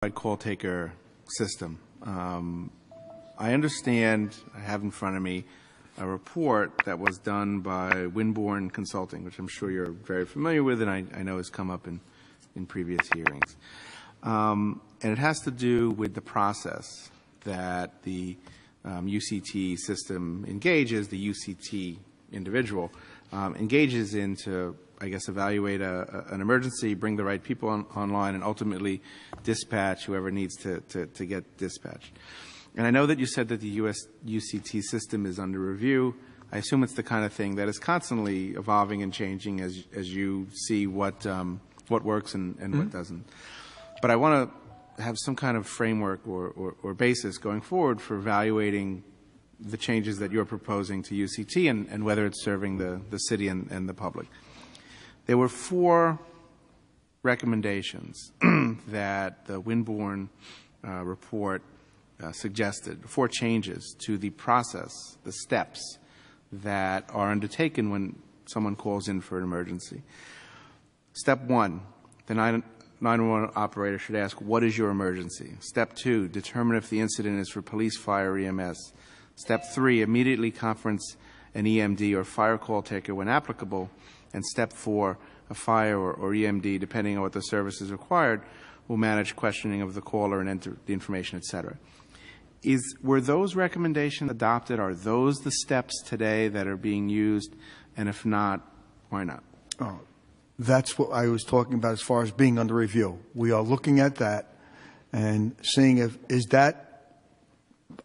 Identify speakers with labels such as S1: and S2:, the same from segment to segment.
S1: call taker system. I understand, I have in front of me a report that was done by Winborn Consulting, which I'm sure you're very familiar with and I know has come up in previous hearings. And it has to do with the process that the UCT system engages, the UCT individual engages in to, I guess, evaluate an emergency, bring the right people online, and ultimately dispatch whoever needs to get dispatched. And I know that you said that the US UCT system is under review. I assume it's the kind of thing that is constantly evolving and changing as you see what works and what doesn't. But I want to have some kind of framework or basis going forward for evaluating the changes that you're proposing to UCT and whether it's serving the city and the public. There were 4 recommendations that the Winborn report suggested, 4 changes to the process, the steps that are undertaken when someone calls in for an emergency. Step 1, the 911 operator should ask, what is your emergency? Step 2, determine if the incident is for police, fire, or EMS. Step 3, immediately conference an EMD or fire call taker when applicable. And step 4, a fire or EMD, depending on what the service is required, will manage questioning of the caller and enter the information, etc. Were those recommendations adopted? Are those the steps today that are being used? And if not, why not?
S2: That's what I was talking about as far as being under review. We are looking at that and seeing is that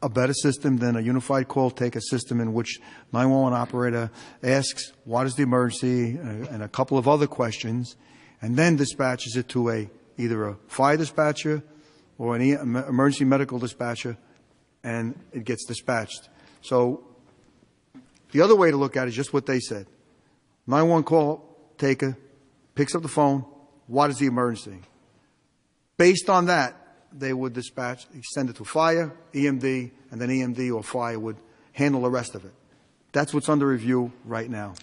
S2: a better system than a unified call taker system in which 911 operator asks what is the emergency and a couple of other questions, and then dispatches it to either a fire dispatcher or an emergency medical dispatcher, and it gets dispatched. So the other way to look at it is just what they said. 911 call taker picks up the phone, what is the emergency? Based on that, they would dispatch, send it to fire, EMD, and then EMD or fire would handle the rest of it. That's what's under review right now.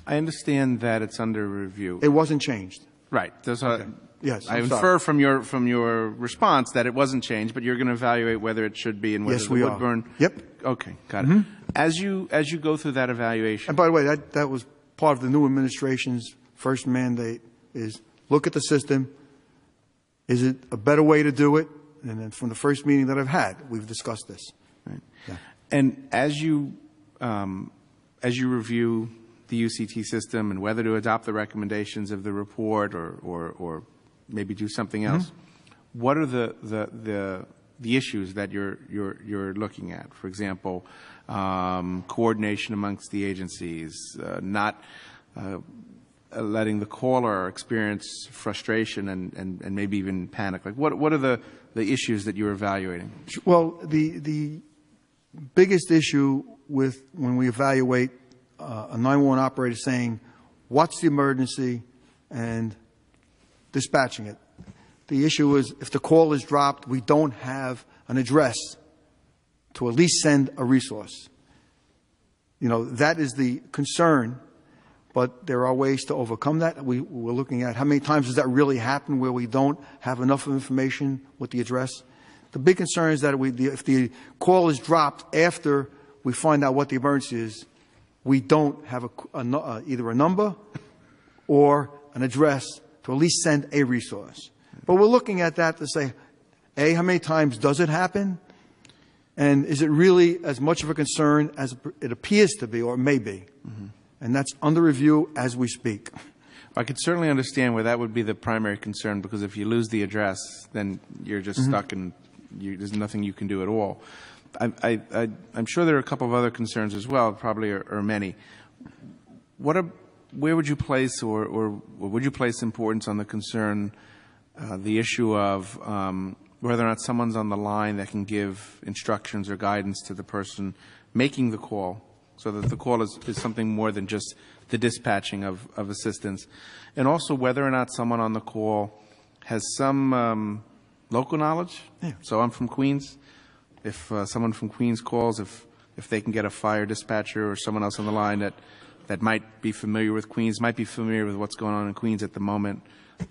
S1: I understand that it's under review.
S2: It wasn't changed.
S1: Right.
S2: Okay. Yes,
S1: I infer from your response that it wasn't changed, but you're going to evaluate whether it should be and whether
S2: yes,
S1: the Woodburn.
S2: Yep.
S1: Okay, got it. As you go through that evaluation.
S2: And by the way, that was part of the new administration's first mandate is look at the system. Is it a better way to do it? And then from the first meeting that I've had, we've discussed this.
S1: Right.
S2: Yeah.
S1: And as you review the UCT system and whether to adopt the recommendations of the report or maybe do something else, what are the issues that you're looking at? For example, coordination amongst the agencies, not letting the caller experience frustration and maybe even panic. Like what are the issues that you're evaluating?
S2: Well, the biggest issue with when we evaluate a 911 operator saying, what's the emergency, and dispatching it. The issue is if the call is dropped, we don't have an address to at least send a resource. You know, that is the concern, but there are ways to overcome that. We're looking at how many times does that really happen where we don't have enough information with the address. The big concern is that if the call is dropped after we find out what the emergency is, we don't have either a number or an address to at least send a resource. But we're looking at that to say, A, how many times does it happen? And is it really as much of a concern as it appears to be or may be? And that's under review as we speak.
S1: I could certainly understand where that would be the primary concern, because if you lose the address, then you're just stuck and there's nothing you can do at all. I'm sure there are a couple of other concerns as well, probably or many. Where would you place or would you place importance on the concern, the issue of whether or not someone's on the line that can give instructions or guidance to the person making the call, so that the call is something more than just the dispatching of assistance, and also whether or not someone on the call has some local knowledge?
S2: Yeah.
S1: So I'm from Queens. If someone from Queens calls, if they can get a fire dispatcher or someone else on the line that might be familiar with Queens, might be familiar with what's going on in Queens at the moment,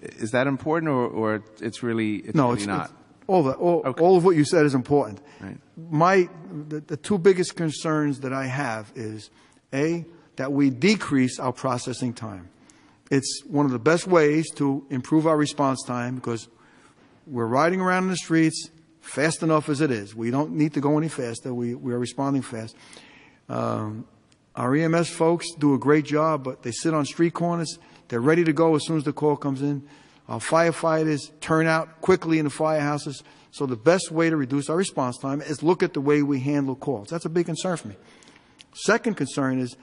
S1: is that important, or it's really not?
S2: All of what you said is important.
S1: Right.
S2: The two biggest concerns that I have is, A, that we decrease our processing time. It's one of the best ways to improve our response time because we're riding around in the streets fast enough as it is. We don't need to go any faster. We are responding fast. Our EMS folks do a great job, but they sit on street corners. They're ready to go as soon as the call comes in. Our firefighters turn out quickly in the firehouses. So the best way to reduce our response time is look at the way we handle calls. That's a big concern for me. Second concern is,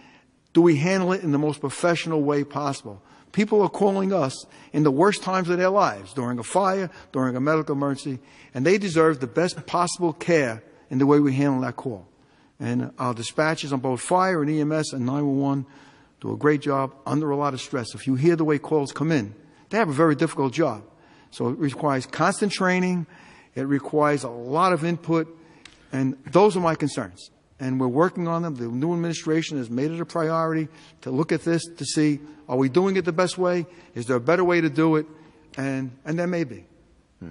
S2: do we handle it in the most professional way possible? People are calling us in the worst times of their lives, during a fire, during a medical emergency, and they deserve the best possible care in the way we handle that call. And our dispatchers on both fire and EMS and 911 do a great job under a lot of stress. If you hear the way calls come in, they have a very difficult job. So it requires constant training. It requires a lot of input. And those are my concerns. And we're working on them. The new administration has made it a priority to look at this to see, are we doing it the best way? Is there a better way to do it? And there may be.
S1: All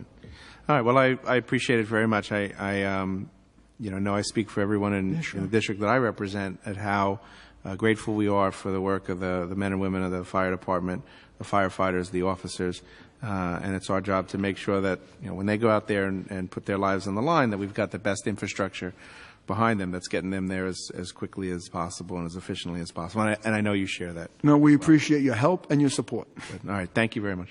S1: right. Well, I appreciate it very much. I know I speak for everyone in the district that I represent at how grateful we are for the work of the men and women of the fire department, the firefighters, the officers, and it's our job to make sure that when they go out there and put their lives on the line, that we've got the best infrastructure behind them that's getting them there as quickly as possible and as efficiently as possible. And I know you share that.
S2: No, we appreciate your help and your support.
S1: All right. Thank you very much.